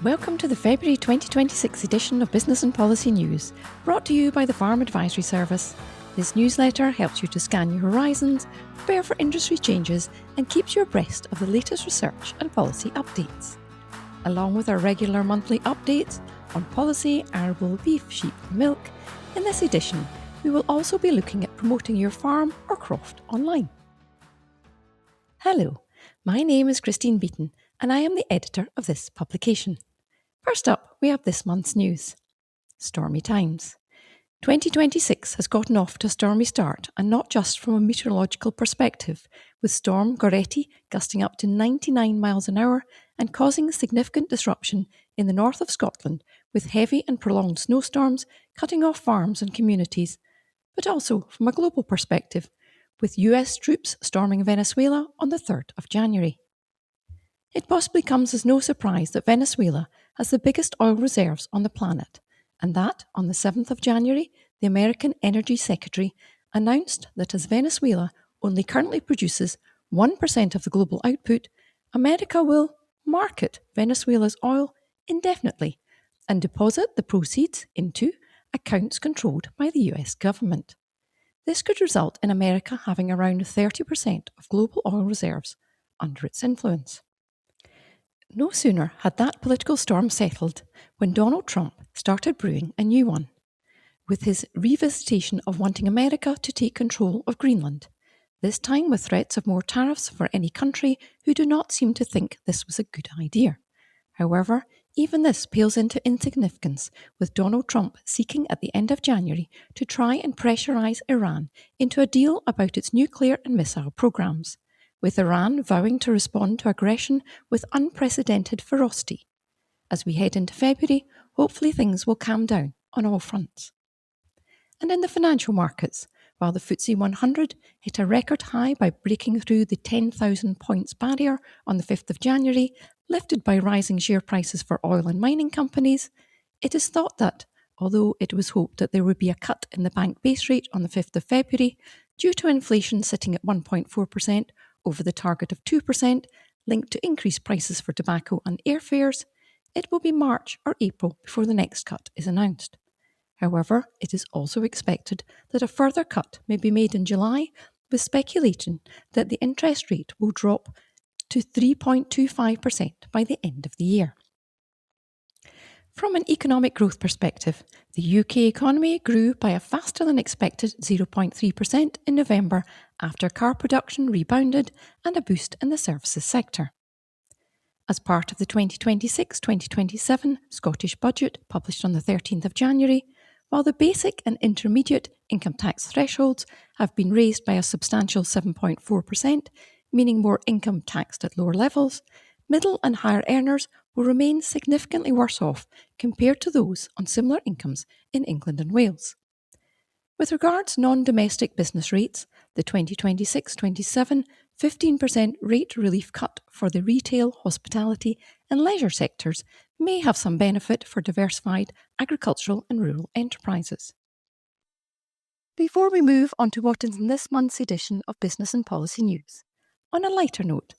Welcome to the February 2026 edition of Business and Policy News, brought to you by the Farm Advisory Service. This newsletter helps you to scan your horizons, prepare for industry changes, and keeps you abreast of the latest research and policy updates. Along with our regular monthly updates on policy, arable, beef, sheep, and milk, in this edition, we will also be looking at promoting your farm or croft online. Hello, my name is Christine Beaton, and I am the editor of this publication. First up, we have this month's news. Stormy times. 2026 has gotten off to a stormy start, and not just from a meteorological perspective, with Storm Goretti gusting up to 99 miles an hour and causing significant disruption in the north of Scotland, with heavy and prolonged snowstorms cutting off farms and communities, but also from a global perspective, with US troops storming Venezuela on the 3rd of January. It possibly comes as no surprise that Venezuela has the biggest oil reserves on the planet, and that on the 7th of January, the American Energy Secretary announced that as Venezuela only currently produces 1% of the global output, America will market Venezuela's oil indefinitely and deposit the proceeds into accounts controlled by the US government. This could result in America having around 30% of global oil reserves under its influence. No sooner had that political storm settled when Donald Trump started brewing a new one, with his revisitation of wanting America to take control of Greenland, this time with threats of more tariffs for any country who do not seem to think this was a good idea. However, even this pales into insignificance, with Donald Trump seeking at the end of January to try and pressurise Iran into a deal about its nuclear and missile programs, with Iran vowing to respond to aggression with unprecedented ferocity. As we head into February, hopefully things will calm down on all fronts. And in the financial markets, while the FTSE 100 hit a record high by breaking through the 10,000 points barrier on the 5th of January, lifted by rising share prices for oil and mining companies, it is thought that, although it was hoped that there would be a cut in the bank base rate on the 5th of February, due to inflation sitting at 1.4%, over the target of 2%, linked to increased prices for tobacco and airfares, it will be March or April before the next cut is announced. However, it is also expected that a further cut may be made in July, with speculation that the interest rate will drop to 3.25% by the end of the year. From an economic growth perspective, the UK economy grew by a faster than expected 0.3% in November after car production rebounded and a boost in the services sector. As part of the 2026-2027 Scottish Budget published on the 13th of January, while the basic and intermediate income tax thresholds have been raised by a substantial 7.4%, meaning more income taxed at lower levels, middle and higher earners will remain significantly worse off compared to those on similar incomes in England and Wales. With regards to non-domestic business rates, the 2026-27 15% rate relief cut for the retail, hospitality and leisure sectors may have some benefit for diversified agricultural and rural enterprises. Before we move on to what is in this month's edition of Business and Policy News, on a lighter note,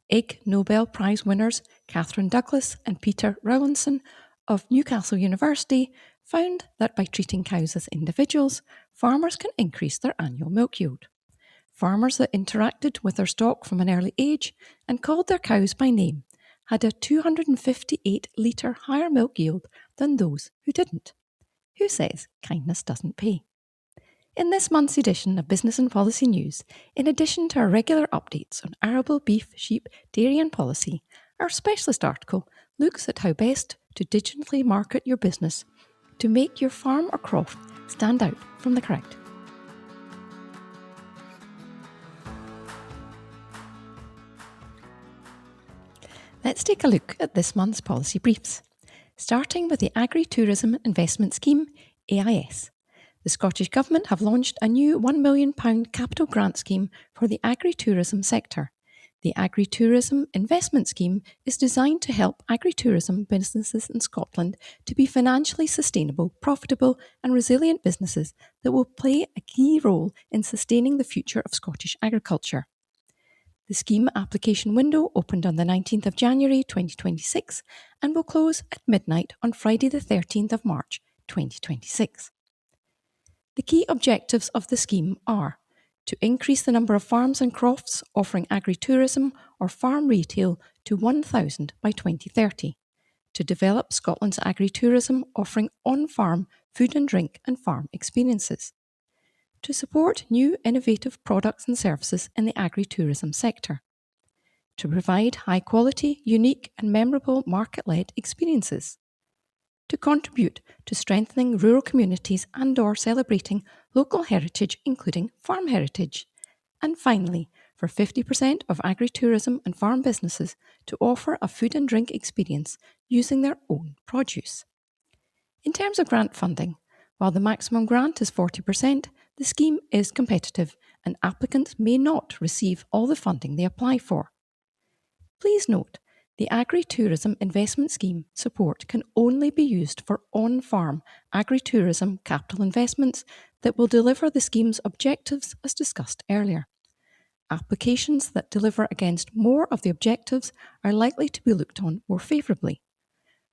Ig Nobel Prize winners Catherine Douglas and Peter Rowlinson of Newcastle University found that by treating cows as individuals, farmers can increase their annual milk yield. Farmers that interacted with their stock from an early age and called their cows by name had a 258 litre higher milk yield than those who didn't. Who says kindness doesn't pay? In this month's edition of Business and Policy News, in addition to our regular updates on arable, beef, sheep, dairy and policy, our specialist article looks at how best to digitally market your business to make your farm or croft stand out from the crowd. Let's take a look at this month's policy briefs, starting with the Agri-Tourism Investment Scheme, AIS. The Scottish Government have launched a new £1 million capital grant scheme for the agri-tourism sector. The Agri-Tourism Investment Scheme is designed to help agri-tourism businesses in Scotland to be financially sustainable, profitable and resilient businesses that will play a key role in sustaining the future of Scottish agriculture. The scheme application window opened on the 19th of January 2026 and will close at midnight on Friday the 13th of March 2026. The key objectives of the scheme are to increase the number of farms and crofts offering agri-tourism or farm retail to 1,000 by 2030, to develop Scotland's agri-tourism offering on-farm food and drink and farm experiences, to support new innovative products and services in the agri-tourism sector, to provide high-quality, unique and memorable market-led experiences, to contribute to strengthening rural communities and/or celebrating local heritage, including farm heritage, and finally, for 50% of agri-tourism and farm businesses to offer a food and drink experience using their own produce. In terms of grant funding, while the maximum grant is 40%, the scheme is competitive and applicants may not receive all the funding they apply for. Please note, the Agri-Tourism Investment Scheme support can only be used for on-farm agri-tourism capital investments that will deliver the scheme's objectives as discussed earlier. Applications that deliver against more of the objectives are likely to be looked on more favourably.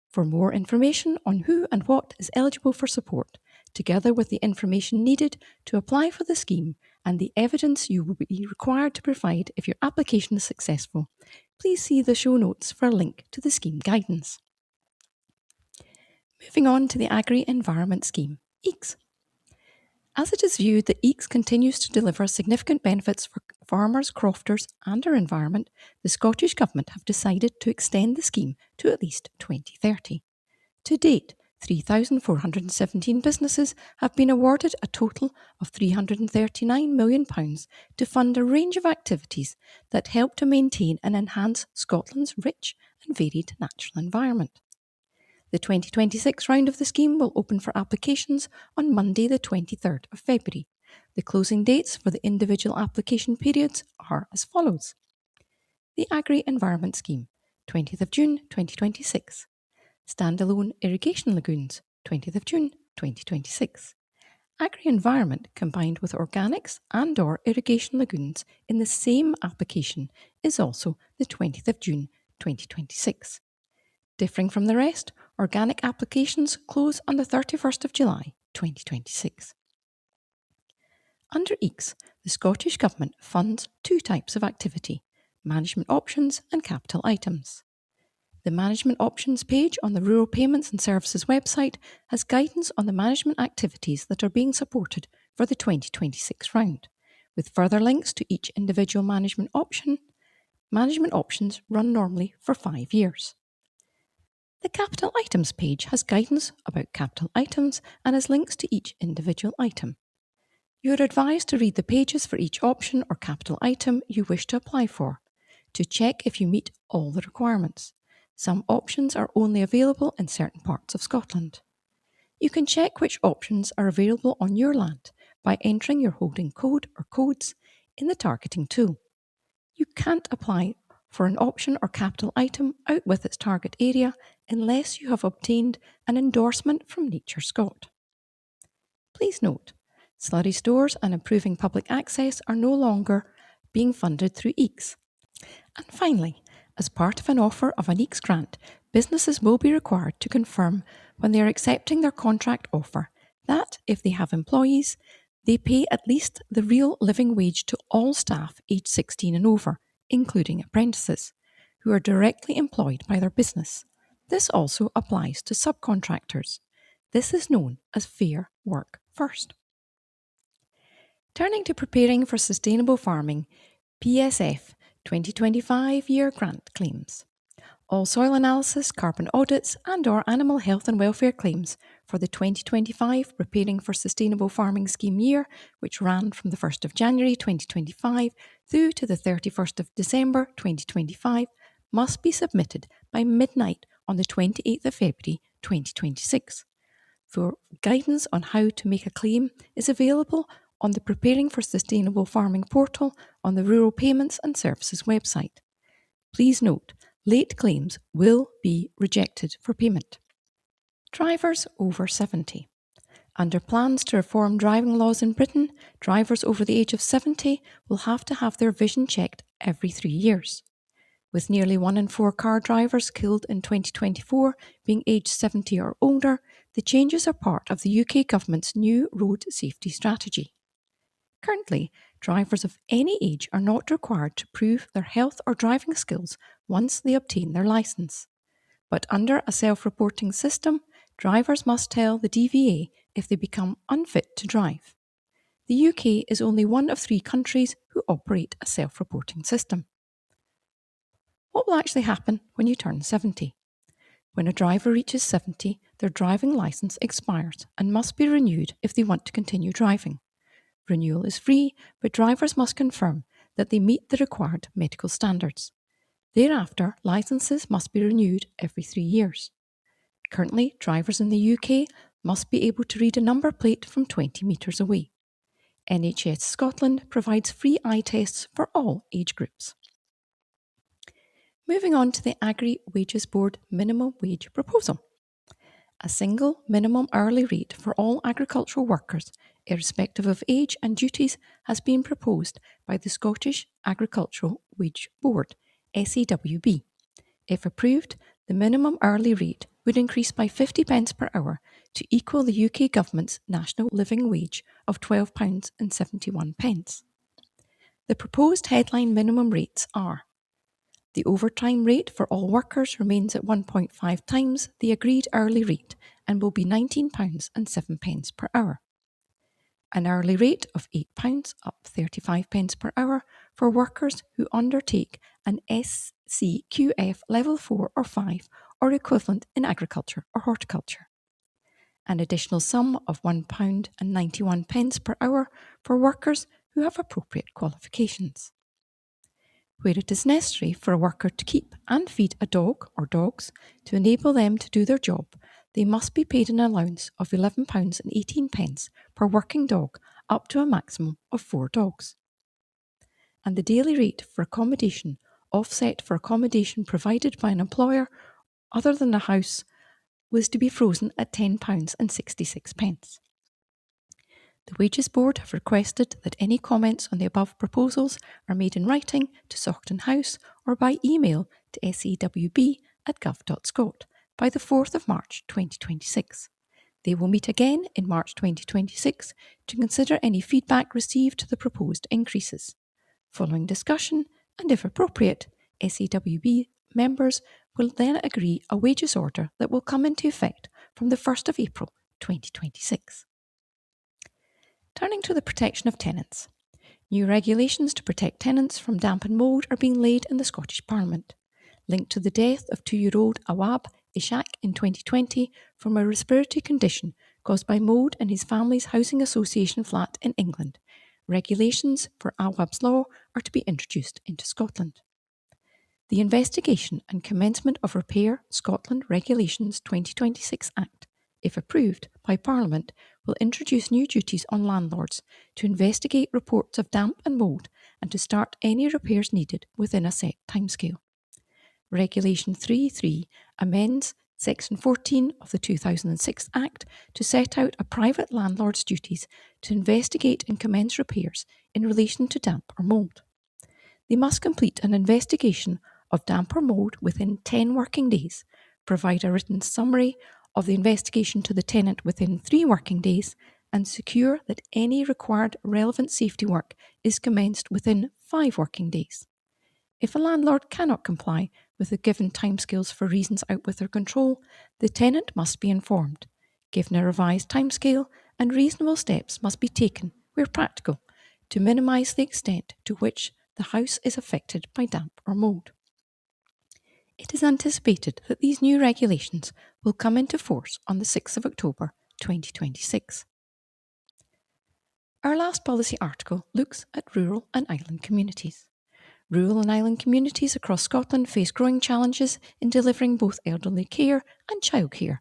For more information on who and what is eligible for support, together with the information needed to apply for the scheme and the evidence you will be required to provide if your application is successful, please see the show notes for a link to the scheme guidance. Moving on to the Agri-Environment Scheme, AECS. As it is viewed that AECS continues to deliver significant benefits for farmers, crofters and our environment, the Scottish Government have decided to extend the scheme to at least 2030. To date, 3,417 businesses have been awarded a total of £339 million to fund a range of activities that help to maintain and enhance Scotland's rich and varied natural environment. The 2026 round of the scheme will open for applications on Monday the 23rd of February. The closing dates for the individual application periods are as follows. The Agri-Environment Scheme, 20th of June 2026. Standalone Irrigation Lagoons, 20th of June 2026. Agri-Environment combined with organics and/or irrigation lagoons in the same application is also the 20th of June 2026. Differing from the rest, organic applications close on the 31st of July 2026. Under AECS, the Scottish Government funds two types of activity, management options and capital items. The Management Options page on the Rural Payments and Services website has guidance on the management activities that are being supported for the 2026 round, with further links to each individual management option. Management options run normally for 5 years. The Capital Items page has guidance about capital items and has links to each individual item. You are advised to read the pages for each option or capital item you wish to apply for, to check if you meet all the requirements. Some options are only available in certain parts of Scotland. You can check which options are available on your land by entering your holding code or codes in the targeting tool. You can't apply for an option or capital item out with its target area unless you have obtained an endorsement from Nature Scot. Please note, slurry stores and improving public access are no longer being funded through AECS. And finally, as part of an offer of an AECS grant, businesses will be required to confirm when they are accepting their contract offer that, if they have employees, they pay at least the real living wage to all staff aged 16 and over, including apprentices, who are directly employed by their business. This also applies to subcontractors. This is known as Fair Work First. Turning to preparing for sustainable farming, PSF 2025 year grant claims. All soil analysis, carbon audits and/or animal health and welfare claims for the 2025 Preparing for Sustainable Farming Scheme year, which ran from the 1st of January 2025 through to the 31st of December 2025, must be submitted by midnight on the 28th of February 2026. For guidance on how to make a claim is available on the Preparing for Sustainable Farming portal on the Rural Payments and Services website. Please note, late claims will be rejected for payment. Drivers over 70. Under plans to reform driving laws in Britain, drivers over the age of 70 will have to have their vision checked every 3 years. With nearly 1 in 4 car drivers killed in 2024 being aged 70 or older, the changes are part of the UK government's new road safety strategy. Currently, drivers of any age are not required to prove their health or driving skills once they obtain their licence. But under a self-reporting system, drivers must tell the DVA if they become unfit to drive. The UK is only one of 3 countries who operate a self-reporting system. What will actually happen when you turn 70? When a driver reaches 70, their driving licence expires and must be renewed if they want to continue driving. Renewal is free, but drivers must confirm that they meet the required medical standards. Thereafter, licences must be renewed every 3 years. Currently, drivers in the UK must be able to read a number plate from 20 metres away. NHS Scotland provides free eye tests for all age groups. Moving on to the Agri-Wages Board minimum wage proposal. A single minimum hourly rate for all agricultural workers, irrespective of age and duties, has been proposed by the Scottish Agricultural Wage Board, SAWB. If approved, the minimum hourly rate would increase by 50 pence per hour to equal the UK Government's national living wage of £12.71. The proposed headline minimum rates are: the overtime rate for all workers remains at 1.5 times the agreed hourly rate and will be £19.07 per hour. An hourly rate of £8 up 35 pence per hour for workers who undertake an SCQF level 4 or 5 or equivalent in agriculture or horticulture. An additional sum of £1.91 per hour for workers who have appropriate qualifications. Where it is necessary for a worker to keep and feed a dog or dogs to enable them to do their job, they must be paid an allowance of £11.18 per working dog up to a maximum of 4 dogs. And the daily rate for accommodation offset for accommodation provided by an employer other than a house was to be frozen at £10.66. The Wages Board have requested that any comments on the above proposals are made in writing to Saughton House or by email to sawb@gov.scot by the 4th of March 2026. They will meet again in March 2026 to consider any feedback received to the proposed increases. Following discussion, and if appropriate, SAWB members will then agree a wages order that will come into effect from the 1st of April 2026. Turning to the protection of tenants. New regulations to protect tenants from damp and mould are being laid in the Scottish Parliament. Linked to the death of 2-year-old Awab Ishaq in 2020 from a respiratory condition caused by mould in his family's housing association flat in England, regulations for Awab's law are to be introduced into Scotland. The Investigation and Commencement of Repair Scotland Regulations 2026 Act, if approved by Parliament, will introduce new duties on landlords to investigate reports of damp and mould and to start any repairs needed within a set timescale. Regulation 3.3 amends Section 14 of the 2006 Act to set out a private landlord's duties to investigate and commence repairs in relation to damp or mould. They must complete an investigation of damp or mould within 10 working days, provide a written summary of the investigation to the tenant within 3 working days, and secure that any required relevant safety work is commenced within 5 working days. If a landlord cannot comply with the given timescales for reasons out with their control, the tenant must be informed, given a revised timescale, and reasonable steps must be taken, where practical, to minimise the extent to which the house is affected by damp or mould. It is anticipated that these new regulations will come into force on the 6th of October 2026. Our last policy article looks at rural and island communities. Rural and island communities across Scotland face growing challenges in delivering both elderly care and childcare,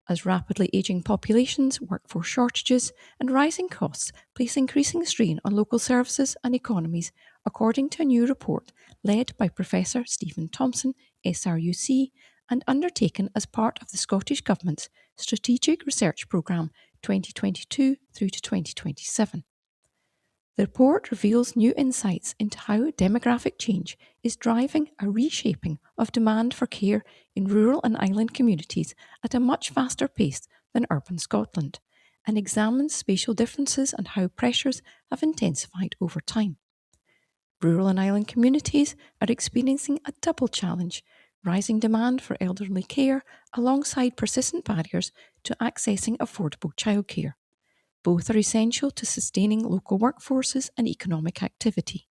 as rapidly ageing populations, workforce shortages and rising costs place increasing strain on local services and economies, according to a new report led by Professor Stephen Thompson, SRUC, and undertaken as part of the Scottish Government's Strategic Research Programme 2022 through to 2027. The report reveals new insights into how demographic change is driving a reshaping of demand for care in rural and island communities at a much faster pace than urban Scotland, and examines spatial differences and how pressures have intensified over time. Rural and island communities are experiencing a double challenge: rising demand for elderly care alongside persistent barriers to accessing affordable childcare. Both are essential to sustaining local workforces and economic activity.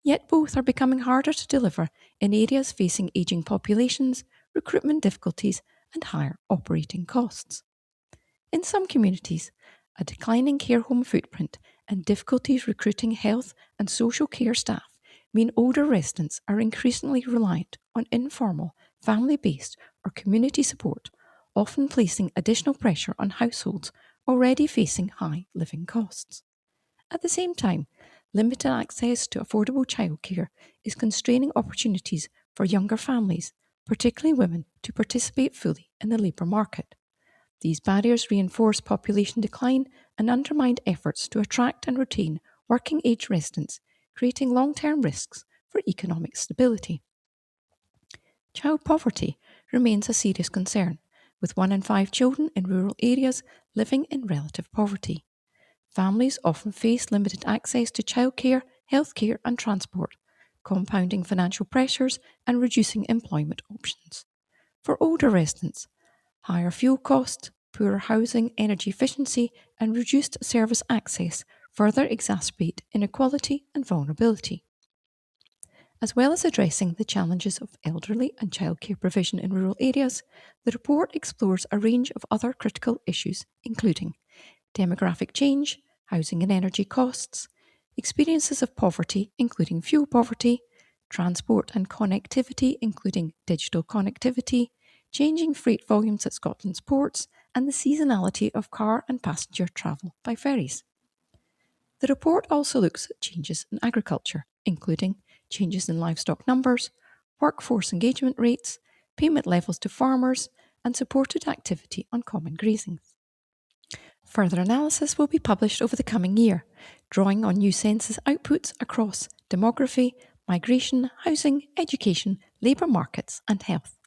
Yet both are becoming harder to deliver in areas facing ageing populations, recruitment difficulties, and higher operating costs. In some communities, a declining care home footprint and difficulties recruiting health and social care staff mean older residents are increasingly reliant on informal, family-based or community support, often placing additional pressure on households already facing high living costs. At the same time, limited access to affordable childcare is constraining opportunities for younger families, particularly women, to participate fully in the labour market. These barriers reinforce population decline and undermine efforts to attract and retain working-age residents, creating long-term risks for economic stability. Child poverty remains a serious concern, with 1 in 5 children in rural areas living in relative poverty. Families often face limited access to childcare, healthcare and transport, compounding financial pressures and reducing employment options. For older residents, higher fuel costs, poorer housing, energy efficiency and reduced service access further exacerbate inequality and vulnerability. As well as addressing the challenges of elderly and childcare provision in rural areas, the report explores a range of other critical issues, including demographic change, housing and energy costs, experiences of poverty, including fuel poverty, transport and connectivity, including digital connectivity, changing freight volumes at Scotland's ports, and the seasonality of car and passenger travel by ferries. The report also looks at changes in agriculture, including changes in livestock numbers, workforce engagement rates, payment levels to farmers, and supported activity on common grazings. Further analysis will be published over the coming year, drawing on new census outputs across demography, migration, housing, education, labour markets, and health.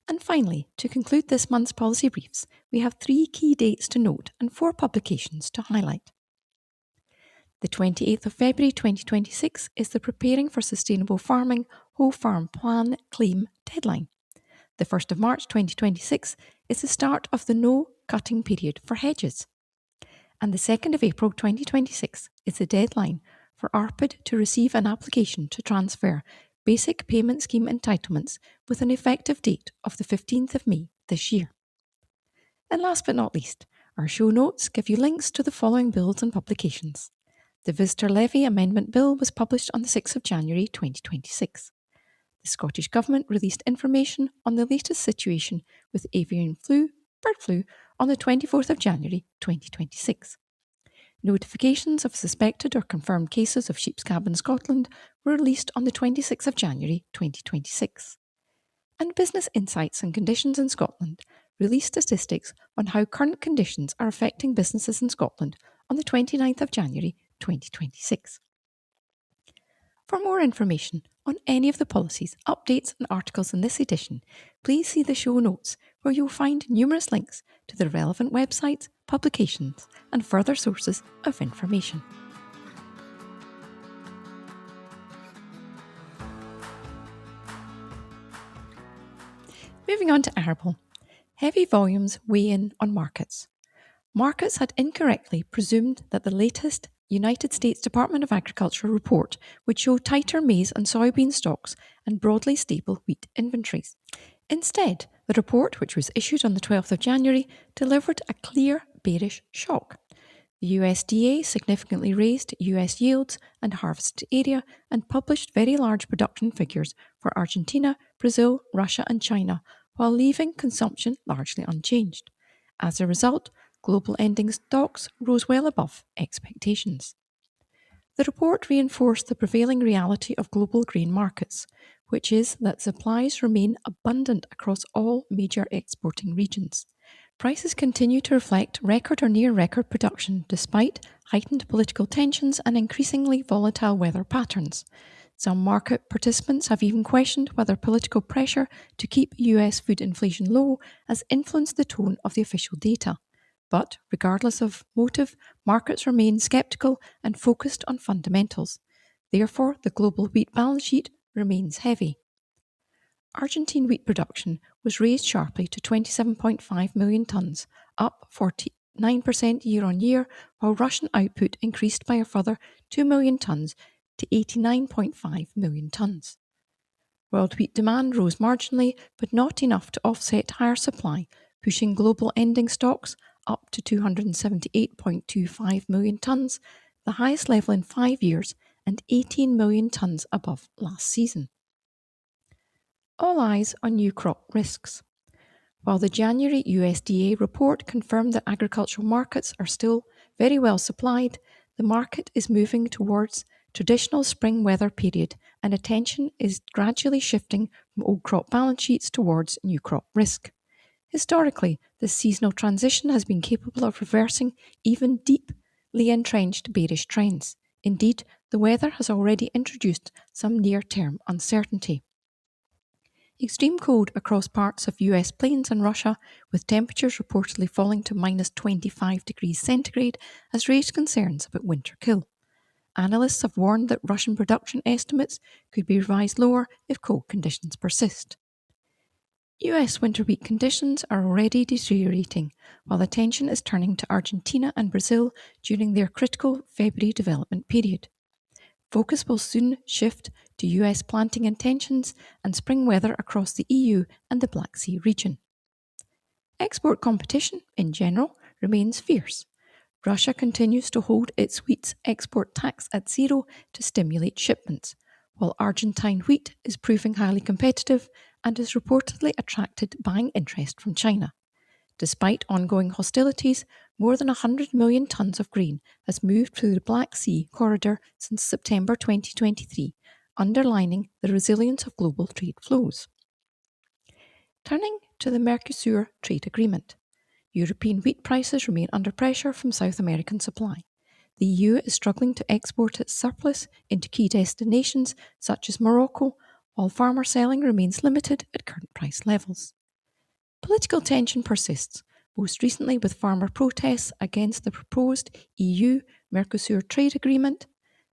And finally, to conclude this month's policy briefs, we have 3 key dates to note and 4 publications to highlight. The 28th of February 2026 is the Preparing for Sustainable Farming Whole Farm Plan Claim deadline. The 1st of March 2026 is the start of the no cutting period for hedges. And the 2nd of April 2026 is the deadline for ARPID to receive an application to transfer Basic Payment Scheme entitlements with an effective date of the 15th of May this year. And last but not least, our show notes give you links to the following bills and publications. The Visitor Levy Amendment Bill was published on the 6th of January 2026. The Scottish Government released information on the latest situation with avian bird flu, on the 24th of January 2026. Notifications of suspected or confirmed cases of sheep scab in Scotland were released on the 26th of January 2026. And Business Insights and Conditions in Scotland released statistics on how current conditions are affecting businesses in Scotland on the 29th of January 2026. For more information on any of the policies, updates and articles in this edition, please see the show notes where you'll find numerous links to the relevant websites, publications and further sources of information. Moving on to arable. Heavy volumes weigh in on markets. Markets had incorrectly presumed that the latest United States Department of Agriculture report would show tighter maize and soybean stocks and broadly stable wheat inventories. Instead, the report, which was issued on the 12th of January, delivered a clear bearish shock. The USDA significantly raised US yields and harvested area and published very large production figures for Argentina, Brazil, Russia and China, while leaving consumption largely unchanged. As a result, global ending stocks rose well above expectations. The report reinforced the prevailing reality of global grain markets, which is that supplies remain abundant across all major exporting regions. Prices continue to reflect record or near record production despite heightened political tensions and increasingly volatile weather patterns. Some market participants have even questioned whether political pressure to keep US food inflation low has influenced the tone of the official data. But regardless of motive, markets remain sceptical and focused on fundamentals. Therefore, the global wheat balance sheet remains heavy. Argentine wheat production was raised sharply to 27.5 million tonnes, up 49% year on year, while Russian output increased by a further 2 million tonnes to 89.5 million tonnes. World wheat demand rose marginally, but not enough to offset higher supply, pushing global ending stocks up to 278.25 million tonnes, the highest level in 5 years, and 18 million tonnes above last season. All eyes on new crop risks. While the January USDA report confirmed that agricultural markets are still very well supplied, the market is moving towards traditional spring weather period and attention is gradually shifting from old crop balance sheets towards new crop risk. Historically, this seasonal transition has been capable of reversing even deeply entrenched bearish trends. Indeed, the weather has already introduced some near-term uncertainty. Extreme cold across parts of US plains and Russia, with temperatures reportedly falling to minus 25 degrees centigrade, has raised concerns about winter kill. Analysts have warned that Russian production estimates could be revised lower if cold conditions persist. US winter wheat conditions are already deteriorating, while attention is turning to Argentina and Brazil during their critical February development period. Focus will soon shift to US planting intentions and spring weather across the EU and the Black Sea region. Export competition, in general, remains fierce. Russia continues to hold its wheat export tax at zero to stimulate shipments, while Argentine wheat is proving highly competitive and has reportedly attracted buying interest from China. Despite ongoing hostilities, more than 100 million tonnes of grain has moved through the Black Sea corridor since September 2023, underlining the resilience of global trade flows. Turning to the Mercosur trade agreement, European wheat prices remain under pressure from South American supply. The EU is struggling to export its surplus into key destinations such as Morocco, while farmer selling remains limited at current price levels. Political tension persists, most recently with farmer protests against the proposed EU-Mercosur trade agreement.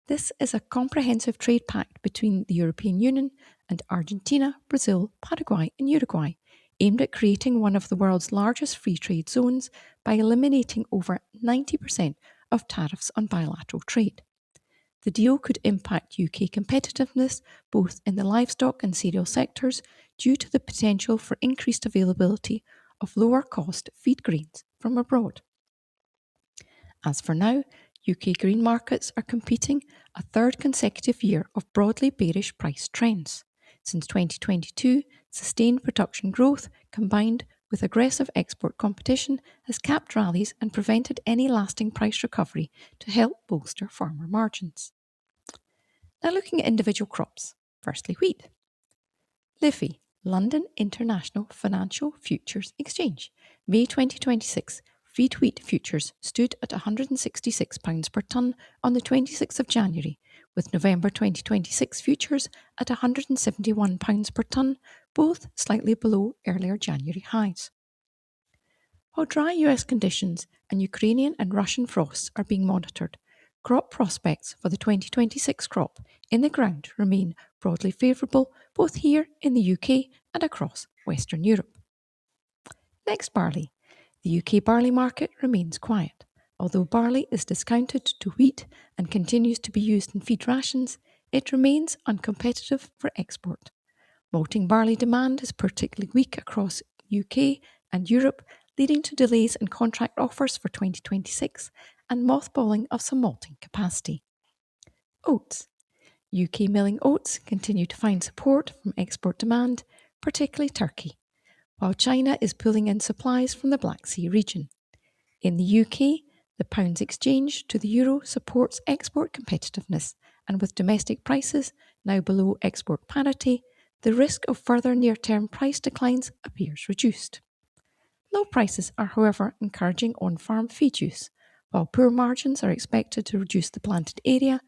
This is a comprehensive trade pact between the European Union and Argentina, Brazil, Paraguay and Uruguay, aimed at creating one of the world's largest free trade zones by eliminating over 90% of tariffs on bilateral trade. The deal could impact UK competitiveness both in the livestock and cereal sectors due to the potential for increased availability of lower-cost feed grains from abroad. As for now, UK grain markets are competing a third consecutive year of broadly bearish price trends. Since 2022, sustained production growth combined with aggressive export competition has capped rallies and prevented any lasting price recovery to help bolster farmer margins. Now looking at individual crops. Firstly, wheat. LIFI, London International Financial Futures Exchange. May 2026, feed wheat futures stood at £166 per tonne on the 26th of January, with November 2026 futures at £171 per tonne, both slightly below earlier January highs. While dry US conditions and Ukrainian and Russian frosts are being monitored, crop prospects for the 2026 crop in the ground remain broadly favourable both here in the UK and across Western Europe. Next, barley. The UK barley market remains quiet. Although barley is discounted to wheat and continues to be used in feed rations, it remains uncompetitive for export. Malting barley demand is particularly weak across UK and Europe, leading to delays in contract offers for 2026 and mothballing of some malting capacity. Oats. UK milling oats continue to find support from export demand, particularly Turkey, while China is pulling in supplies from the Black Sea region. In the UK, the pound's exchange to the euro supports export competitiveness, and with domestic prices now below export parity, the risk of further near-term price declines appears reduced. Low prices are, however, encouraging on-farm feed use, while poor margins are expected to reduce the planted area,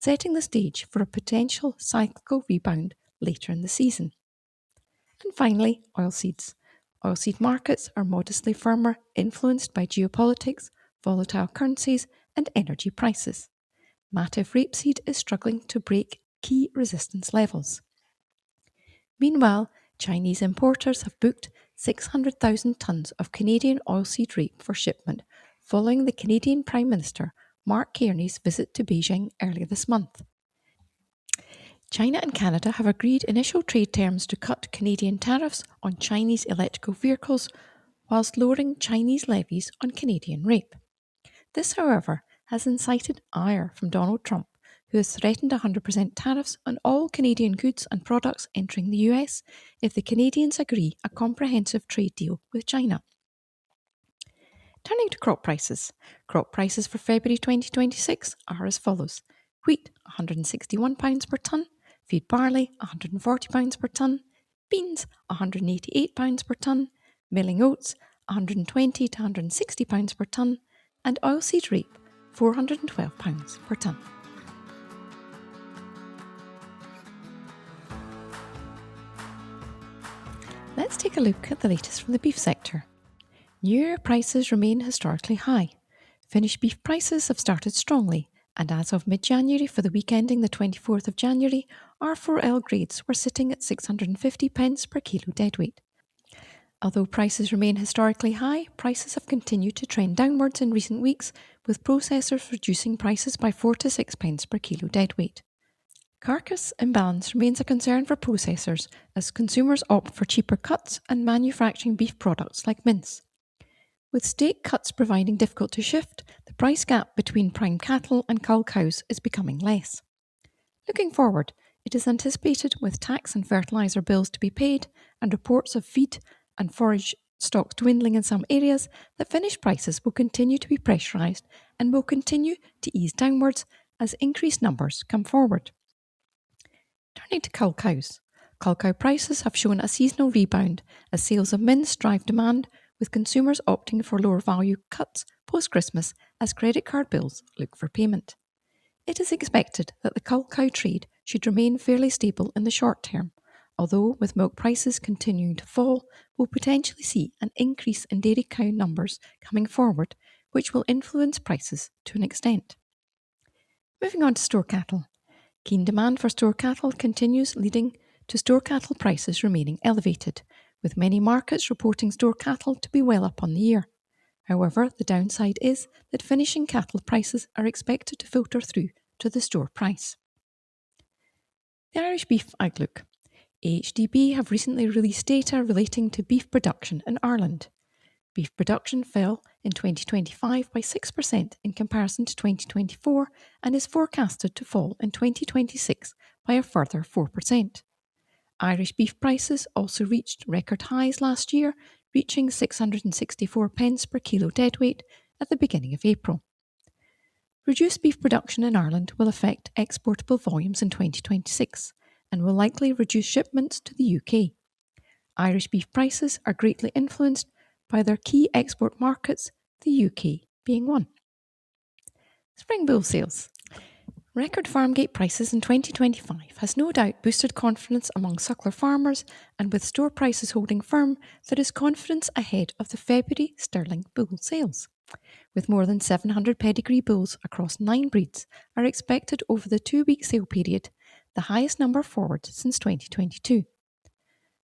setting the stage for a potential cyclical rebound later in the season. And finally, oilseeds. Oilseed markets are modestly firmer, influenced by geopolitics, volatile currencies, and energy prices. Matif rapeseed is struggling to break key resistance levels. Meanwhile, Chinese importers have booked 600,000 tonnes of Canadian oilseed rape for shipment following the Canadian Prime Minister Mark Carney's visit to Beijing earlier this month. China and Canada have agreed initial trade terms to cut Canadian tariffs on Chinese electrical vehicles whilst lowering Chinese levies on Canadian rape. This, however, has incited ire from Donald Trump, who has threatened 100% tariffs on all Canadian goods and products entering the US if the Canadians agree a comprehensive trade deal with China. Turning to crop prices. Crop prices for February 2026 are as follows. Wheat £161 per tonne, feed barley £140 per tonne, beans £188 per tonne, milling oats £120 to £160 per tonne, and oilseed rape £412 per tonne. Let's take a look at the latest from the beef sector. New Year prices remain historically high. Finished beef prices have started strongly, and as of mid-January for the week ending the 24th of January, R4L grades were sitting at 650 pence per kilo deadweight. Although prices remain historically high, prices have continued to trend downwards in recent weeks, with processors reducing prices by 4 to 6 pence per kilo deadweight. Carcass imbalance remains a concern for processors as consumers opt for cheaper cuts and manufacturing beef products like mince. With steak cuts proving difficult to shift, the price gap between prime cattle and cull cows is becoming less. Looking forward, it is anticipated with tax and fertiliser bills to be paid and reports of feed and forage stocks dwindling in some areas that finished prices will continue to be pressurised and will continue to ease downwards as increased numbers come forward. Turning to cull cows. Cull cow prices have shown a seasonal rebound as sales of mince drive demand, with consumers opting for lower value cuts post-Christmas as credit card bills look for payment. It is expected that the cull cow trade should remain fairly stable in the short term, although with milk prices continuing to fall, we'll potentially see an increase in dairy cow numbers coming forward, which will influence prices to an extent. Moving on to store cattle. Keen demand for store cattle continues, leading to store cattle prices remaining elevated, with many markets reporting store cattle to be well up on the year. However, the downside is that finishing cattle prices are expected to filter through to the store price. The Irish Beef Outlook. AHDB have recently released data relating to beef production in Ireland. Beef production fell in 2025 by 6% in comparison to 2024 and is forecasted to fall in 2026 by a further 4%. Irish beef prices also reached record highs last year, reaching 664 pence per kilo deadweight at the beginning of April. Reduced beef production in Ireland will affect exportable volumes in 2026 and will likely reduce shipments to the UK. Irish beef prices are greatly influenced by their key export markets, the UK being one. Spring bull sales. Record farm gate prices in 2025 has no doubt boosted confidence among suckler farmers, and with store prices holding firm, there is confidence ahead of the February sterling bull sales. With more than 700 pedigree bulls across 9 breeds are expected over the 2-week sale period, the highest number forward since 2022.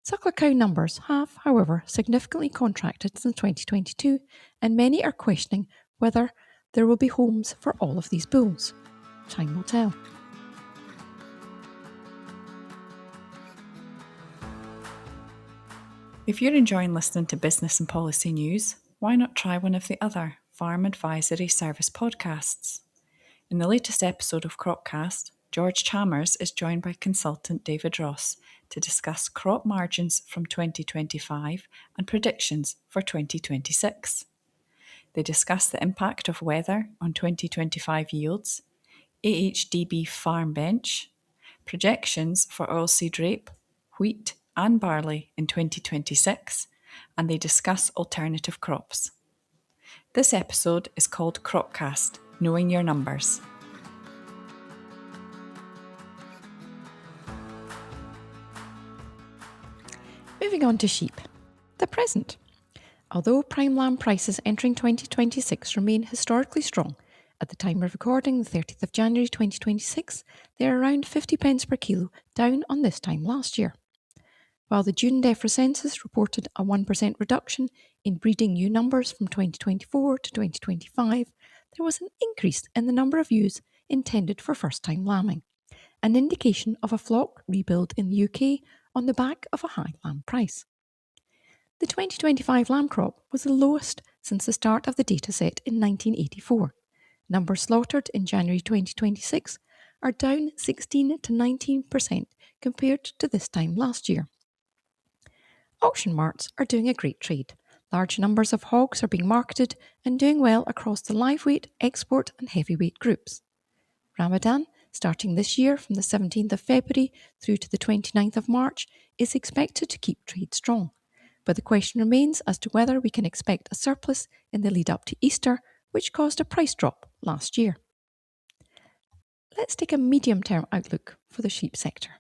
Suckler cow numbers have, however, significantly contracted since 2022, and many are questioning whether there will be homes for all of these bulls. Time will tell. If you're enjoying listening to business and policy news, why not try one of the other Farm Advisory Service podcasts? In the latest episode of Cropcast, George Chalmers is joined by consultant David Ross to discuss crop margins from 2025 and predictions for 2026. They discuss the impact of weather on 2025 yields, AHDB farm bench, projections for oilseed rape, wheat and barley in 2026, and they discuss alternative crops. This episode is called Cropcast, Knowing Your Numbers. Moving on to sheep. The present. Although prime lamb prices entering 2026 remain historically strong, at the time of recording, the 30th of January 2026, they are around 50 pence per kilo, down on this time last year. While the June DEFRA census reported a 1% reduction in breeding ewe numbers from 2024 to 2025, there was an increase in the number of ewes intended for first-time lambing, an indication of a flock rebuild in the UK on the back of a high lamb price. The 2025 lamb crop was the lowest since the start of the dataset in 1984. Numbers slaughtered in January 2026 are down 16 to 19% compared to this time last year. Auction marts are doing a great trade. Large numbers of hogs are being marketed and doing well across the live weight, export and heavyweight groups. Ramadan, starting this year from the 17th of February through to the 29th of March, is expected to keep trade strong. But the question remains as to whether we can expect a surplus in the lead up to Easter, which caused a price drop last year. Let's take a medium-term outlook for the sheep sector.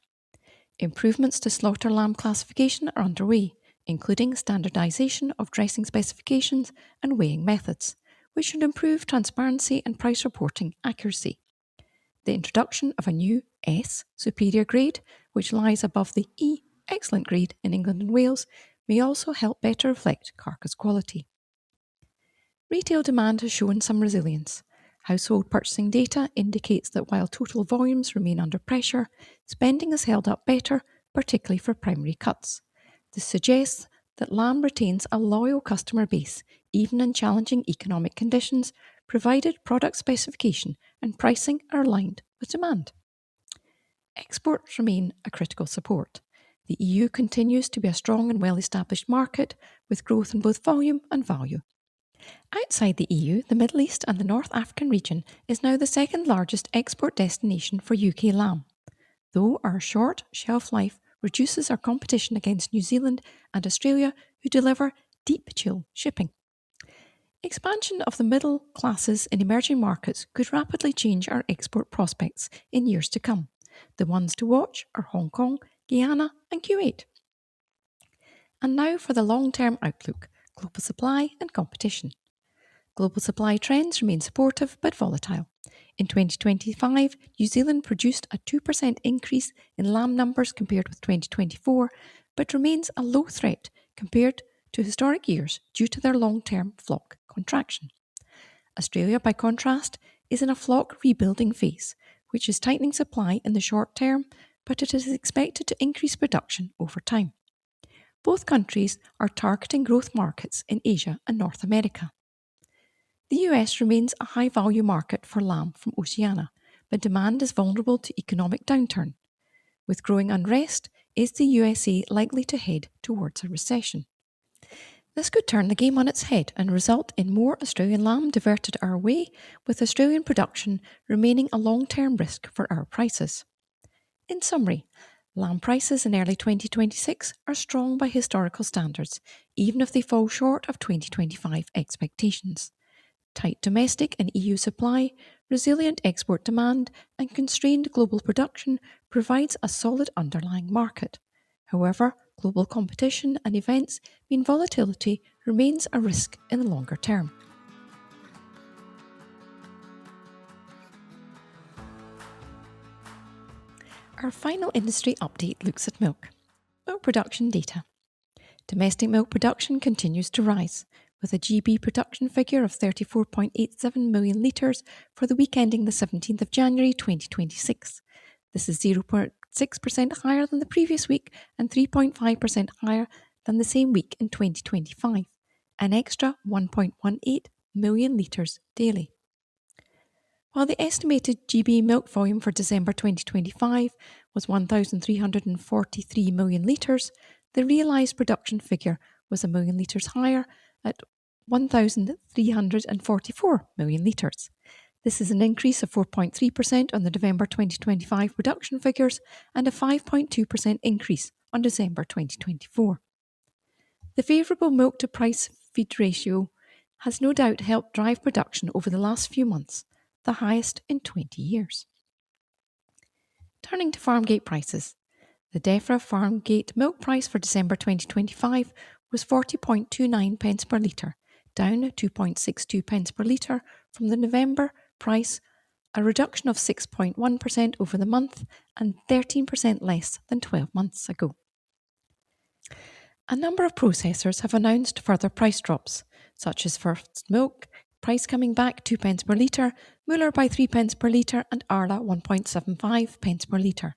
Improvements to slaughter lamb classification are underway, including standardisation of dressing specifications and weighing methods, which should improve transparency and price reporting accuracy. The introduction of a new S superior grade, which lies above the E excellent grade in England and Wales, may also help better reflect carcass quality. Retail demand has shown some resilience. Household purchasing data indicates that while total volumes remain under pressure, spending has held up better, particularly for primary cuts. This suggests that lamb retains a loyal customer base, even in challenging economic conditions, provided product specification and pricing are aligned with demand. Exports remain a critical support. The EU continues to be a strong and well-established market, with growth in both volume and value. Outside the EU, the Middle East and the North African region is now the second largest export destination for UK lamb, though our short shelf life reduces our competition against New Zealand and Australia, who deliver deep chill shipping. Expansion of the middle classes in emerging markets could rapidly change our export prospects in years to come. The ones to watch are Hong Kong, Guyana and Kuwait. And now for the long-term outlook, global supply and competition. Global supply trends remain supportive but volatile. In 2025, New Zealand produced a 2% increase in lamb numbers compared with 2024, but remains a low threat compared to historic years due to their long-term flock contraction. Australia, by contrast, is in a flock rebuilding phase, which is tightening supply in the short term, but it is expected to increase production over time. Both countries are targeting growth markets in Asia and North America. The US remains a high-value market for lamb from Oceania, but demand is vulnerable to economic downturn. With growing unrest, is the USA likely to head towards a recession? This could turn the game on its head and result in more Australian lamb diverted our way, with Australian production remaining a long-term risk for our prices. In summary, lamb prices in early 2026 are strong by historical standards, even if they fall short of 2025 expectations. Tight domestic and EU supply, resilient export demand, and constrained global production provides a solid underlying market. However, global competition and events mean volatility remains a risk in the longer term. Our final industry update looks at milk. Milk production data. Domestic milk production continues to rise, with a GB production figure of 34.87 million litres for the week ending the 17th of January 2026. This is 0.6% higher than the previous week and 3.5% higher than the same week in 2025, an extra 1.18 million litres daily. While the estimated GB milk volume for December 2025 was 1,343 million litres, the realised production figure was a million litres higher at 1,344 million litres. This is an increase of 4.3% on the November 2025 production figures and a 5.2% increase on December 2024. The favourable milk to price feed ratio has no doubt helped drive production over the last few months, the highest in 20 years. Turning to farmgate prices. The DEFRA farmgate milk price for December 2025 was 40.29 pence per litre, down 2.62 pence per litre from the November price, a reduction of 6.1% over the month and 13% less than 12 months ago. A number of processors have announced further price drops, such as First Milk, price coming back 2 pence per litre, Muller by 3 pence per litre and Arla 1.75 pence per litre.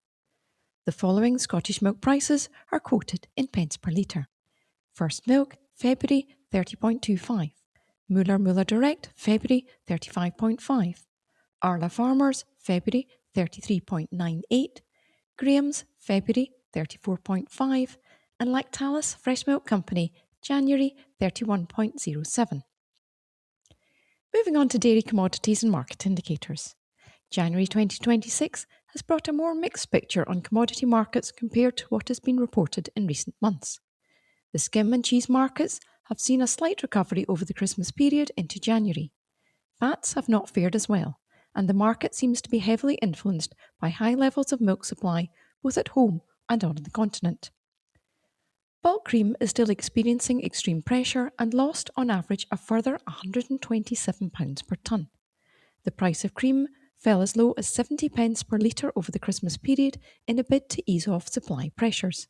The following Scottish milk prices are quoted in pence per litre. First Milk, February 30.25. Muller Direct, February 35.5. Arla Farmers, February 33.98. Graham's, February 34.5. And Lactalis Fresh Milk Company, January 31.07. Moving on to dairy commodities and market indicators. January 2026 has brought a more mixed picture on commodity markets compared to what has been reported in recent months. The skim and cheese markets have seen a slight recovery over the Christmas period into January. Fats have not fared as well, and the market seems to be heavily influenced by high levels of milk supply both at home and on the continent. Bulk cream is still experiencing extreme pressure and lost on average a further £127 per tonne. The price of cream fell as low as 70 pence per litre over the Christmas period in a bid to ease off supply pressures.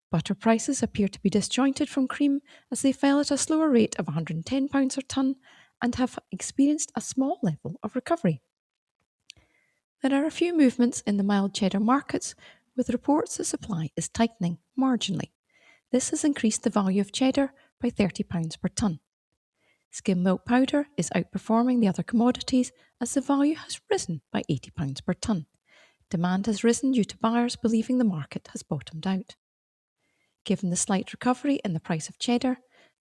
Butter prices appear to be disjointed from cream as they fell at a slower rate of £110 per tonne and have experienced a small level of recovery. There are a few movements in the mild cheddar markets with reports that supply is tightening marginally. This has increased the value of cheddar by £30 per tonne. Skim milk powder is outperforming the other commodities as the value has risen by £80 per tonne. Demand has risen due to buyers believing the market has bottomed out. Given the slight recovery in the price of cheddar,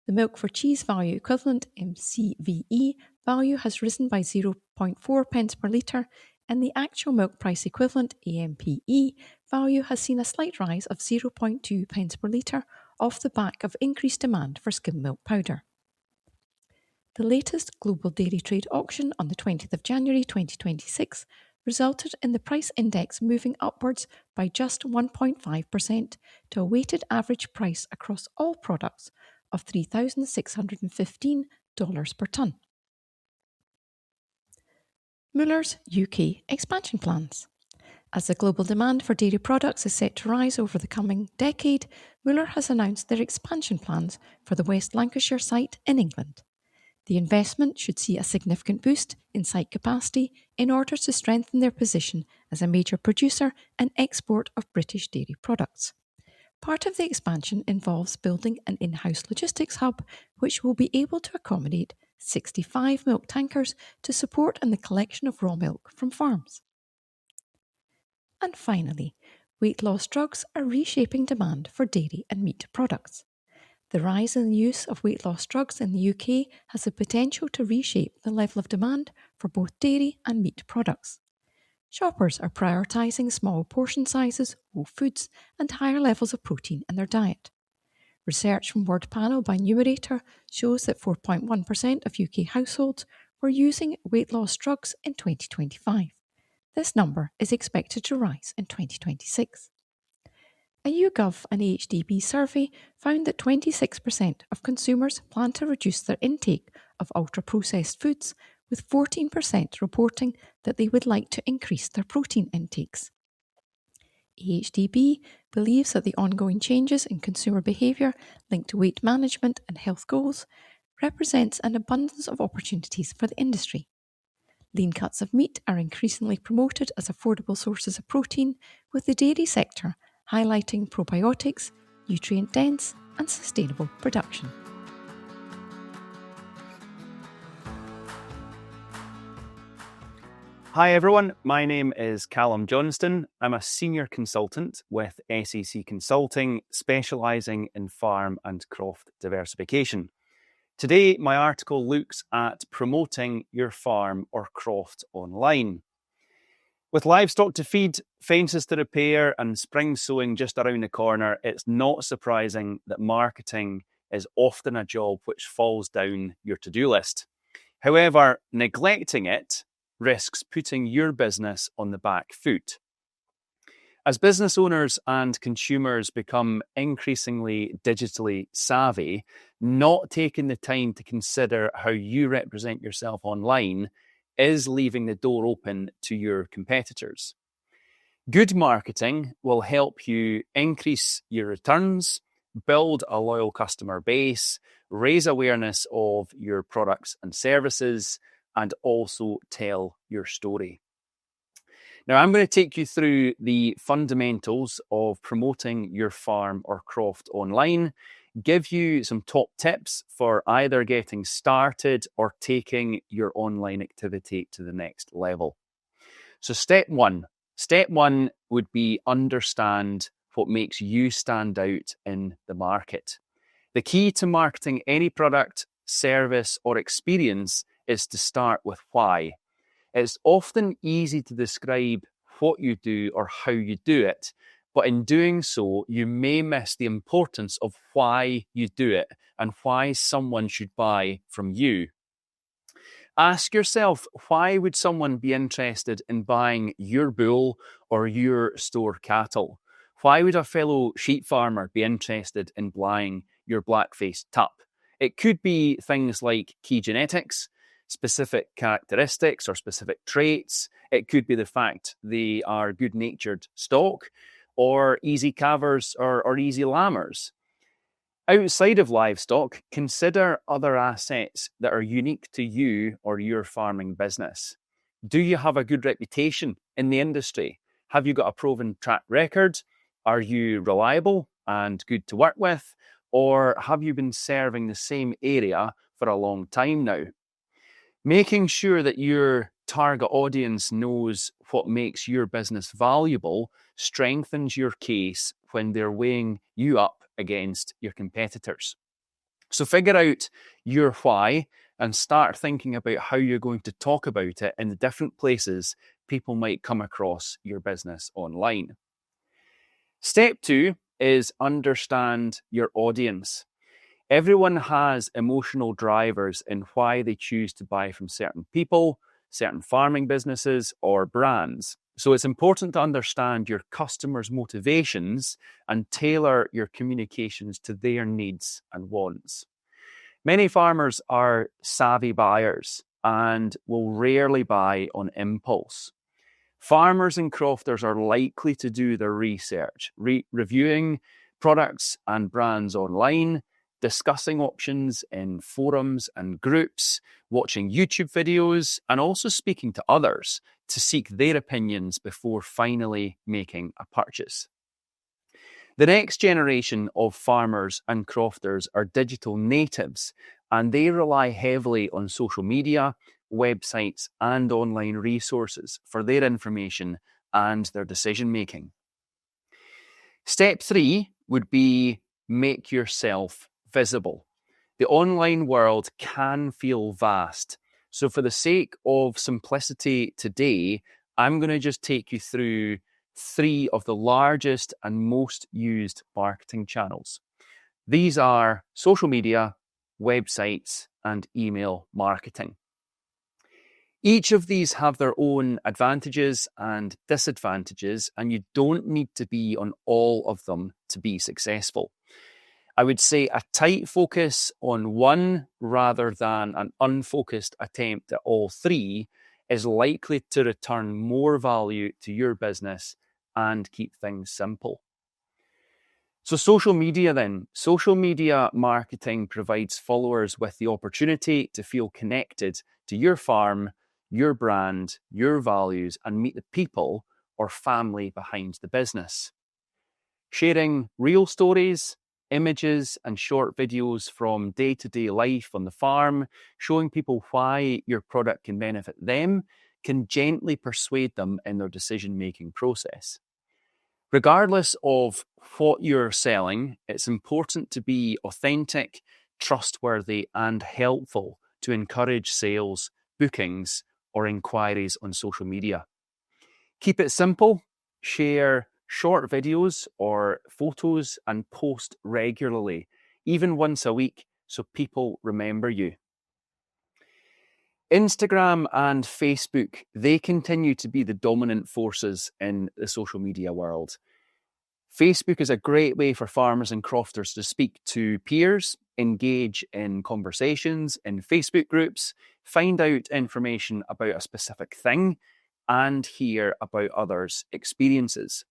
the milk for cheese value equivalent MCVE value has risen by 0.4 pence per litre, and the actual milk price equivalent AMPE value has seen a slight rise of 0.2 pence per litre off the back of increased demand for skim milk powder. The latest global dairy trade auction on the 20th of January 2026 resulted in the price index moving upwards by just 1.5% to a weighted average price across all products of $3,615 per tonne. Muller's UK expansion plans. As the global demand for dairy products is set to rise over the coming decade, Muller has announced their expansion plans for the West Lancashire site in England. The investment should see a significant boost in site capacity in order to strengthen their position as a major producer and export of British dairy products. Part of the expansion involves building an in-house logistics hub which will be able to accommodate 65 milk tankers to support in the collection of raw milk from farms. And finally, weight loss drugs are reshaping demand for dairy and meat products. The rise in the use of weight loss drugs in the UK has the potential to reshape the level of demand for both dairy and meat products. Shoppers are prioritising small portion sizes, whole foods, and higher levels of protein in their diet. Research from Word Panel by Numerator shows that 4.1% of UK households were using weight loss drugs in 2025. This number is expected to rise in 2026. A YouGov and AHDB survey found that 26% of consumers plan to reduce their intake of ultra-processed foods, with 14% reporting that they would like to increase their protein intakes. AHDB believes that the ongoing changes in consumer behaviour linked to weight management and health goals represents an abundance of opportunities for the industry. Lean cuts of meat are increasingly promoted as affordable sources of protein, with the dairy sector highlighting probiotics, nutrient-dense and sustainable production. Hi everyone, my name is Callum Johnston. I'm a senior consultant with SEC Consulting, specialising in farm and croft diversification. Today, my article looks at promoting your farm or croft online. With livestock to feed, fences to repair and spring sowing just around the corner, it's not surprising that marketing is often a job which falls down your to-do list. However, neglecting it risks putting your business on the back foot. As business owners and consumers become increasingly digitally savvy, not taking the time to consider how you represent yourself online is leaving the door open to your competitors. Good marketing will help you increase your returns, build a loyal customer base, raise awareness of your products and services, and also tell your story. Now, I'm going to take you through the fundamentals of promoting your farm or croft online, give you some top tips for either getting started or taking your online activity to the next level. So step one would be understand what makes you stand out in the market. The key to marketing any product, service, or experience is to start with why. It's often easy to describe what you do or how you do it, but in doing so, you may miss the importance of why you do it and why someone should buy from you. Ask yourself, why would someone be interested in buying your bull or your store cattle? Why would a fellow sheep farmer be interested in buying your black-faced tup? It could be things like key genetics, specific characteristics or specific traits. It could be the fact they are good-natured stock or easy calvers or easy lambers. Outside of livestock, consider other assets that are unique to you or your farming business. Do you have a good reputation in the industry? Have you got a proven track record? Are you reliable and good to work with? Or have you been serving the same area for a long time now? Making sure that your target audience knows what makes your business valuable strengthens your case when they're weighing you up against your competitors. So figure out your why and start thinking about how you're going to talk about it in the different places people might come across your business online. Step 2 is understand your audience. Everyone has emotional drivers in why they choose to buy from certain people, certain farming businesses, or brands. So it's important to understand your customers' motivations and tailor your communications to their needs and wants. Many farmers are savvy buyers and will rarely buy on impulse. Farmers and crofters are likely to do their research, reviewing products and brands online, discussing options in forums and groups, watching YouTube videos, and also speaking to others to seek their opinions before finally making a purchase. The next generation of farmers and crofters are digital natives, and they rely heavily on social media, websites, and online resources for their information and their decision making. Step 3 would be make yourself visible. The online world can feel vast. So for the sake of simplicity today, I'm going to just take you through 3 of the largest and most used marketing channels. These are social media, websites, and email marketing. Each of these have their own advantages and disadvantages, and you don't need to be on all of them to be successful. I would say a tight focus on one rather than an unfocused attempt at all 3 is likely to return more value to your business and keep things simple. So social media then. Social media marketing provides followers with the opportunity to feel connected to your farm, your brand, your values, and meet the people or family behind the business. Sharing real stories, images, and short videos from day-to-day life on the farm, showing people why your product can benefit them, can gently persuade them in their decision-making process. Regardless of what you're selling, it's important to be authentic, trustworthy, and helpful to encourage sales, bookings, or inquiries on social media. Keep it simple, share short videos or photos, and post regularly. even once a week, so people remember you. Instagram and Facebook, they continue to be the dominant forces in the social media world. Facebook is a great way for farmers and crofters to speak to peers, engage in conversations in Facebook groups, find out information about a specific thing, and hear about others' experiences.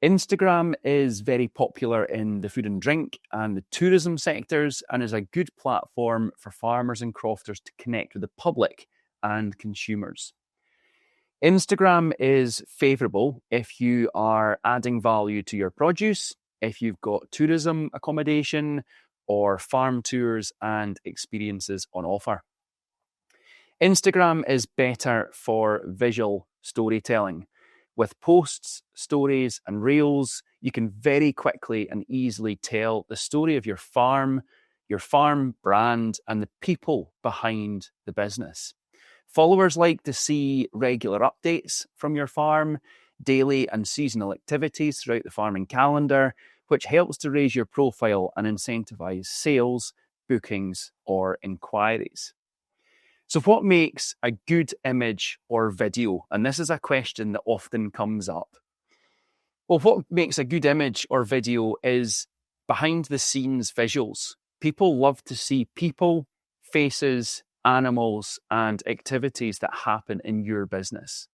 Instagram is very popular in the food and drink and the tourism sectors and is a good platform for farmers and crofters to connect with the public and consumers. Instagram is favourable if you are adding value to your produce, if you've got tourism accommodation or farm tours and experiences on offer. Instagram is better for visual storytelling. With posts, stories, and reels, you can very quickly and easily tell the story of your farm brand, and the people behind the business. Followers like to see regular updates from your farm, daily and seasonal activities throughout the farming calendar, which helps to raise your profile and incentivize sales, bookings, or inquiries. So what makes a good image or video? And this is a question that often comes up. Well, what makes a good image or video is behind the scenes visuals. People love to see people, faces, animals, and activities that happen in your business.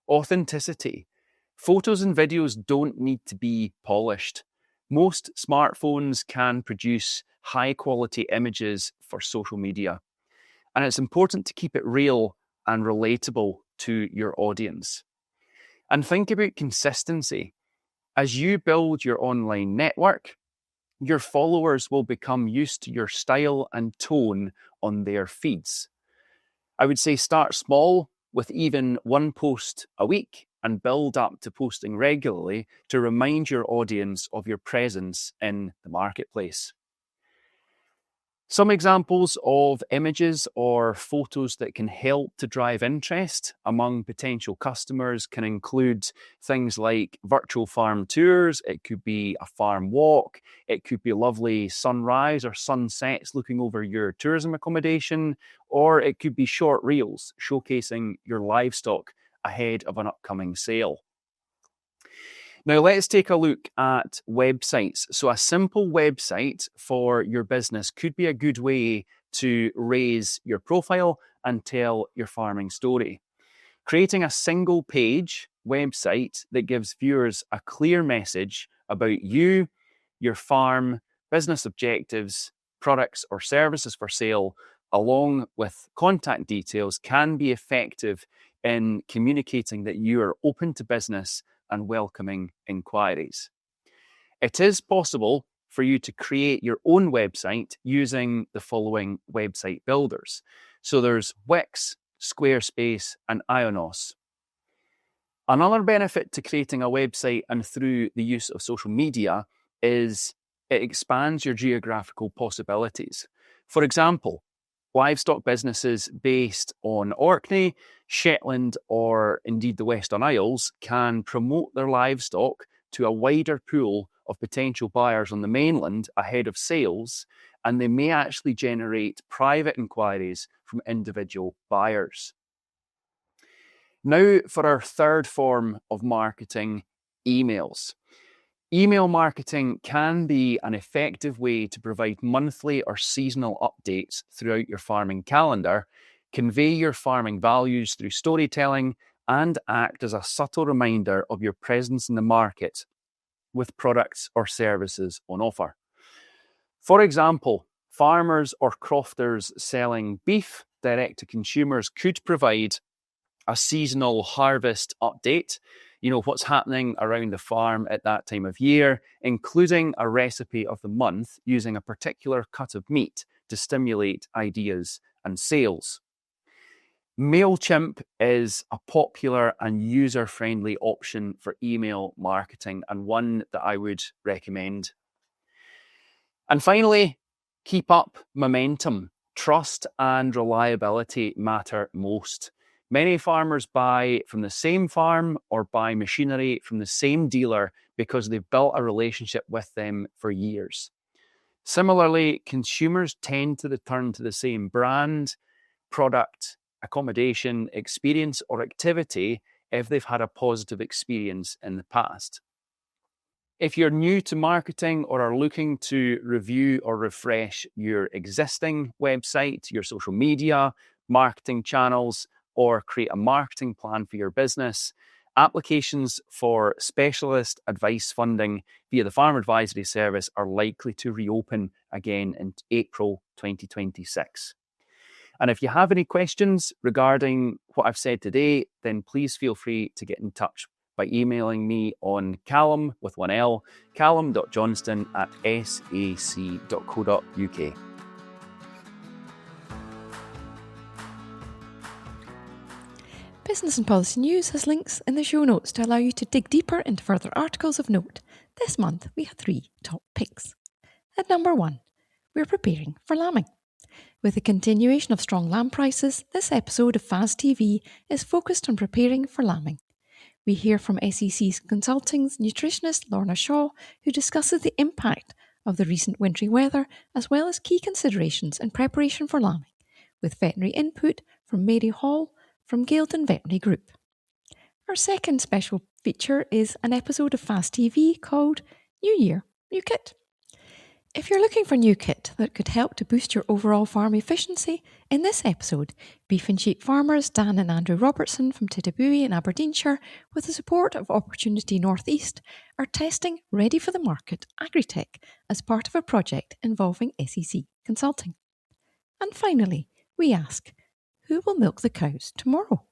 Authenticity. Photos and videos don't need to be polished. Most smartphones can produce high quality images for social media. And it's important to keep it real and relatable to your audience. And think about consistency. As you build your online network, your followers will become used to your style and tone on their feeds. I would say start small with even one post a week and build up to posting regularly to remind your audience of your presence in the marketplace. Some examples of images or photos that can help to drive interest among potential customers can include things like virtual farm tours. It could be a farm walk. It could be a lovely sunrise or sunsets looking over your tourism accommodation, or it could be short reels showcasing your livestock ahead of an upcoming sale. Now let's take a look at websites. So a simple website for your business could be a good way to raise your profile and tell your farming story. Creating a single page website that gives viewers a clear message about you, your farm, business objectives, products or services for sale, along with contact details, can be effective in communicating that you are open to business and welcoming inquiries. It is possible for you to create your own website using the following website builders. So there's Wix, Squarespace, and Ionos. Another benefit to creating a website and through the use of social media is it expands your geographical possibilities. For example, livestock businesses based on Orkney, Shetland, or indeed the Western Isles can promote their livestock to a wider pool of potential buyers on the mainland ahead of sales, and they may actually generate private inquiries from individual buyers. Now for our third form of marketing, emails. Email marketing can be an effective way to provide monthly or seasonal updates throughout your farming calendar, convey your farming values through storytelling, and act as a subtle reminder of your presence in the market with products or services on offer. For example, farmers or crofters selling beef direct to consumers could provide a seasonal harvest update, what's happening around the farm at that time of year, including a recipe of the month using a particular cut of meat to stimulate ideas and sales. MailChimp is a popular and user-friendly option for email marketing and one that I would recommend. And finally, keep up momentum. Trust and reliability matter most. Many farmers buy from the same farm or buy machinery from the same dealer because they've built a relationship with them for years. Similarly, consumers tend to return to the same brand, product, accommodation, experience, or activity if they've had a positive experience in the past. If you're new to marketing or are looking to review or refresh your existing website, your social media, marketing channels, or create a marketing plan for your business, applications for specialist advice funding via the Farm Advisory Service are likely to reopen again in April 2026. And if you have any questions regarding what I've said today, then please feel free to get in touch by emailing me on Callum with one L, callum.johnston@sac.co.uk. Business and Policy News has links in the show notes to allow you to dig deeper into further articles of note. This month we have 3 top picks. At number 1, we're preparing for lambing. With the continuation of strong lamb prices, this episode of FAS TV is focused on preparing for lambing. We hear from SEC Consulting's nutritionist Lorna Shaw, who discusses the impact of the recent wintry weather as well as key considerations in preparation for lambing, with veterinary input from Mary Hall from Gaildon Veterinary Group. Our second special feature is an episode of FAS TV called New Year, New Kit. If you're looking for new kit that could help to boost your overall farm efficiency, in this episode, beef and sheep farmers Dan and Andrew Robertson from Tittabuie in Aberdeenshire, with the support of Opportunity North East, are testing Ready for the Market Agri-Tech as part of a project involving SEC Consulting. And finally, we ask, who will milk the cows tomorrow?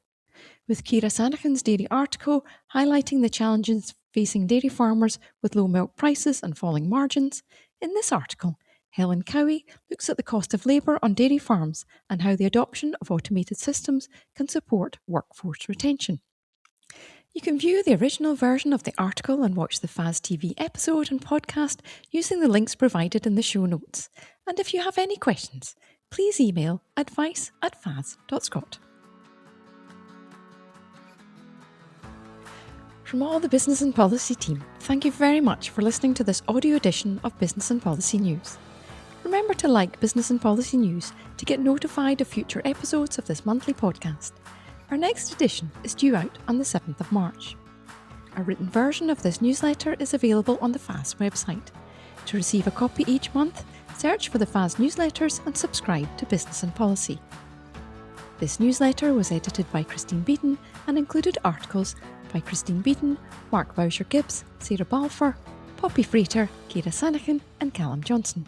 With Kira Sanahan's dairy article highlighting the challenges facing dairy farmers with low milk prices and falling margins, in this article, Helen Cowie looks at the cost of labour on dairy farms and how the adoption of automated systems can support workforce retention. You can view the original version of the article and watch the FAS TV episode and podcast using the links provided in the show notes. And if you have any questions, please email advice@fas.scot. From all the Business and Policy team, thank you very much for listening to this audio edition of Business and Policy News. Remember to like Business and Policy News to get notified of future episodes of this monthly podcast. Our next edition is due out on the 7th of March. A written version of this newsletter is available on the FAS website. To receive a copy each month, search for the FAS newsletters and subscribe to Business and Policy. This newsletter was edited by Christine Beaton and included articles by Christine Beaton, Mark Bowsher-Gibbs, Sarah Balfour, Poppy Frater, Kira Sanahan and Callum Johnson.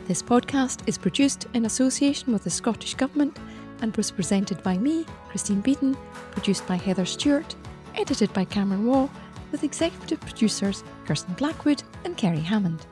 This podcast is produced in association with the Scottish Government and was presented by me, Christine Beaton, produced by Heather Stewart, edited by Cameron Waugh, with executive producers Kirsten Blackwood and Kerry Hammond.